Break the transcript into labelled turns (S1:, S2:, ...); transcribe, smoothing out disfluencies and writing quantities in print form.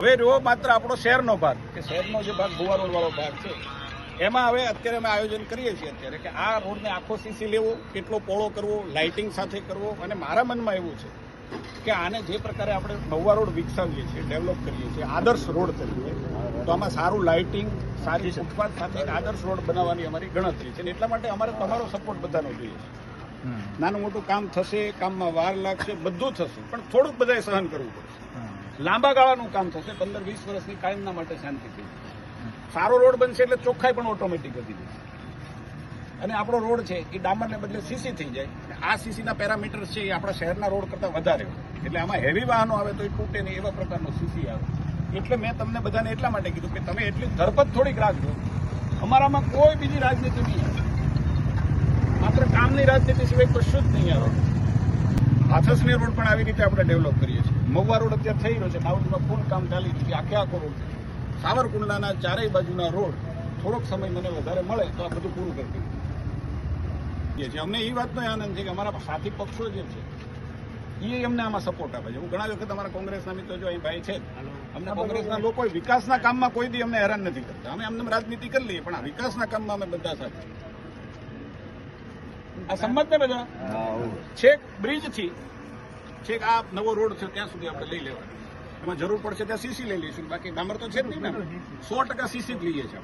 S1: હવે રહ્યો માત્ર આપણો શહેરનો ભાગ કે શહેરનો જે ભાગ ભુવા રોડ વાળો ભાગ છે એમાં હવે અત્યારે અમે આયોજન કરીએ છીએ અત્યારે કે આ રોડને આખો સીસી લેવો, કેટલો પોળો કરવો, લાઇટિંગ સાથે કરવો. અને મારા મનમાં એવું છે કે આને જે પ્રકારે આપણે નવા રોડ વિકસાવીએ છીએ, ડેવલપ કરીએ છીએ, આદર્શ રોડ કરીએ તો આમાં સારું લાઇટિંગ, સારી ફૂટપાથ સાથે એક આદર્શ રોડ બનાવવાની અમારી ગણતરી છે. એટલા માટે અમારે તમારો સપોર્ટ બધાનો જોઈએ છે. નાનું મોટું કામ થશે, કામમાં વાર લાગશે, બધું થશે, પણ થોડુંક બધાએ સહન કરવું પડશે. લાંબા ગાળાનું કામ થશે, 15-20 વર્ષની કાયમના માટે શાંતિ થઈ જશે. સારો રોડ બનશે એટલે ચોખ્ખાઈ પણ ઓટોમેટિક વધી જશે. અને આપણો રોડ છે એ ડામરને બદલે સીસી થઈ જાય. આ સીસીના પેરામીટર છે એ આપણા શહેરના રોડ કરતાં વધારે હોય. એટલે આમાં હેવી વાહનો આવે તો એ તૂટે નહીં એવા પ્રકારનો સીસી આવે. એટલે મેં તમને બધાને એટલા માટે કીધું કે તમે એટલી ધરપત થોડીક રાખજો. અમારામાં કોઈ બીજી રાજનીતિ નહીં આવે, માત્ર કામની રાજનીતિ સિવાય કશું જ નહીં આવે. હાથસની રોડ પણ આવી રીતે આપણે ડેવલપ કરીએ છીએ. મહુવા રોડ અત્યારે થઈ રહ્યો છે, દાઉદમાં ફૂલ કામ ચાલી રહ્યું છે, આખો રોડ છે. સાવરકુંડલાના ચારેય બાજુના રોડ થોડોક સમય મને વધારે મળે તો આ બધું પૂરું કરી દઈએ છીએ. અમને એ વાતનો આનંદ છે કે અમારા સાથી પક્ષો જે છે એ અમને આમાં સપોર્ટ આપે છે. હું ઘણા વખત અમારા કોંગ્રેસના મિત્રો જો અહીં ભાઈ છે, અમને કોંગ્રેસના લોકો વિકાસના કામમાં કોઈ દી અમને હેરાન નથી કરતા. અમે અમને રાજનીતિ કરી લઈએ, પણ આ વિકાસના કામમાં અમે બધા સાથે આ સંમત ને બધા. છેક બ્રિજથી છેક આ નવો રોડ છે ત્યાં સુધી આપણે લઈ લેવાનું. એમાં જરૂર પડશે ત્યાં સીસી લઈ લઈશું, બાકી ડામર તો છે જ નહીં ને. 100% સીસી જ લઈએ છીએ.